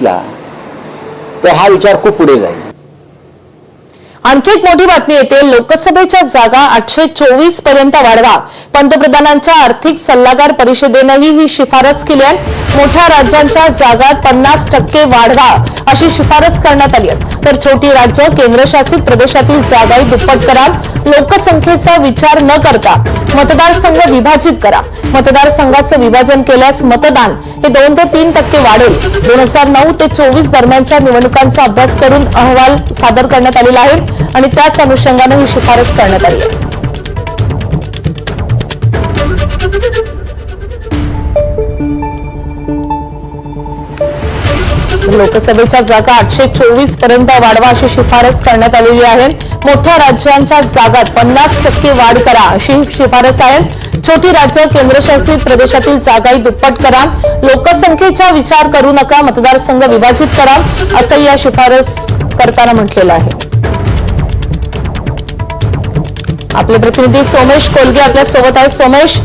तर हा विचार खूप पुढे जाईल. आणखी एक मोठी बातमी येते. लोकसभेच्या जागा 824 पर्यंत वाढवा. पंतप्रधानांच्या आर्थिक सल्लागार परिषदेनेही ही शिफारस केली आहे. मोठ्या राज्यांच्या जागात 50% वाढवा अशी शिफारस करण्यात आली आहे. तर छोटी राज्य केंद्रशासित प्रदेशातील जागाही दुप्पट करा. लोकसंख्येचा विचार न करता मतदारसंघ विभाजित करा. मतदारसंघाचं विभाजन केल्यास मतदान हे 2 ते 3% वाढेल. 2009 ते 24 दरम्यानच्या निवडणुकांचा अभ्यास करून अहवाल सादर करण्यात आलेला आहे आणि त्याच अनुषंगाने ही शिफारस करण्यात आली आहे. लोकसभेच्या जागा 824 पर्यंत वाढवा अशी शिफारस करण्यात आलेली आहे. मोठ्या राज्यांच्या जागात 50% वाढ करा अशी शिफारस आहे. छोटी राज्य केंद्रशासित प्रदेशातील जागाही दुप्पट करा. लोकसंख्येचा विचार करू नका. मतदारसंघ विभाजित करा असं या शिफारस करताना म्हटलेलं आहे. आपले प्रतिनिधी सोमेश कोलगे आपल्या सोबत आहेत. सोमेश,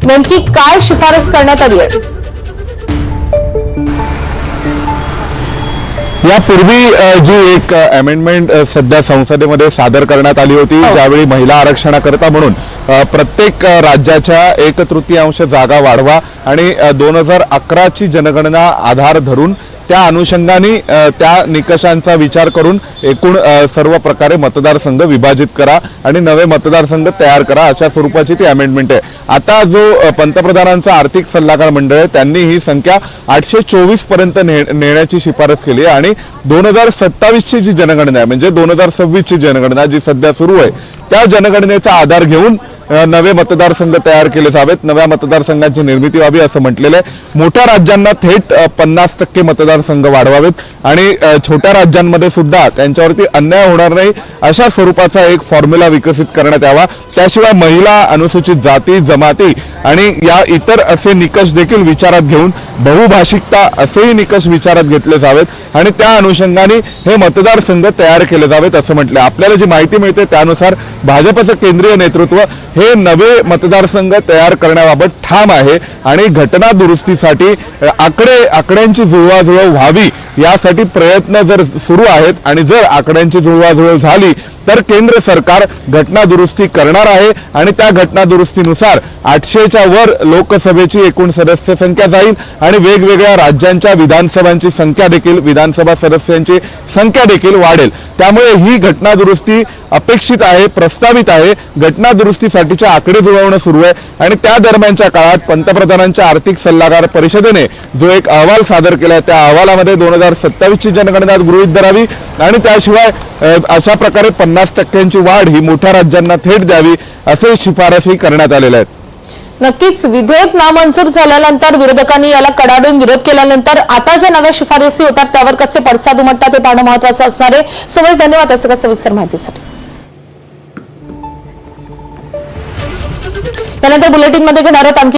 नेमकी काय शिफारस करण्यात आली आहे? यापूर्वी जी एक अमेंडमेंट सध्या संसदेमध्ये सादर करण्यात आली होती, ज्यावेळी महिला आरक्षणाकरता म्हणून प्रत्येक राज्याच्या 1/3 जागा वाढवा आणि 2011ची जनगणना आधार धरून त्या अनुषंगाने त्या निकषांचा विचार करून एकूण सर्व प्रकारे मतदारसंघ विभाजित करा आणि नवे मतदारसंघ तयार करा अशा स्वरूपाची ती अमेंडमेंट आहे. आता जो पंतप्रधानांचा आर्थिक सल्लागार मंडळ आहे त्यांनी ही संख्या 824 पर्यंत नेण्याची शिफारस केली आहे आणि 2027ची जी जनगणना आहे म्हणजे 2026ची जनगणना जी सध्या सुरू आहे त्या जनगणनेचा आधार घेऊन नवे मतदारसंघ तयार केले जावेत. नव्या मतदारसंघांची निर्मिती व्हावी असं म्हटलेलं आहे. मोठ्या राज्यांना थेट 50% मतदारसंघ वाढवावेत आणि छोट्या राज्यांमध्ये सुद्धा त्यांच्यावरती अन्याय होणार नाही अशा स्वरूपाचा एक फॉर्म्युला विकसित करण्यात यावा. त्याशिवाय महिला, अनुसूचित जाती, जमाती आणि या इतर असे निकष देखील विचारात घेऊन बहुभाषिकता असेही निकष विचारात घेतले जावेत आणि त्या अनुषंगाने हे मतदारसंघ तयार केले जावेत असं म्हटलं. आपल्याला जी माहिती मिळते त्यानुसार भाजपचं केंद्रीय नेतृत्व हे नवे मतदारसंघ तयार करण्याबाबत ठाम आहे आणि घटना दुरुस्तीसाठी आकड्यांची जुळवाजुळव व्हावी यासाठी प्रयत्न जर सुरू आहेत आणि जर आकड्यांची जुळवाजुळव झाली तर केंद्र सरकार घटना दुरुस्ती करणार आहे आणि त्या घटना दुरुस्तीनुसार 800च्या वर लोकसभेची एकूण सदस्य संख्या जाईल आणि वेगवेगळ्या राज्यांच्या विधानसभांची संख्या देखील, विधानसभा सदस्यांची संख्या देखील वाढेल. त्यामुळे ही घटना दुरुस्ती अपेक्षित आहे, प्रस्तावित आहे. घटना दुरुस्तीसाठीचे आकडे जुळवणं सुरू आहे आणि त्या दरम्यानच्या काळात पंतप्रधानांच्या आर्थिक सल्लागार परिषदेने जो एक अहवाल सादर केला त्या अहवालामध्ये 2027ची जनगणना गृहीत धरावी आणि त्याशिवाय अशा प्रकारे 50%ची वाढ ही मोठ्या राज्यांना थेट द्यावी असे शिफारसही करण्यात आलेल्या आहेत. नक्कीच विधेयक नामंजूर झाल्यानंतर विरोधकांनी याला कडाडून विरोध केल्यानंतर आता ज्या नव्या शिफारसी होतात त्यावर कसे पडसाद उमटतात ते पाहणं महत्त्वाचं असणार आहे. सुमेश, धन्यवाद असं सविस्तर माहितीसाठी. त्यानंतर बुलेटिनमध्ये घेणार आहोत आणखी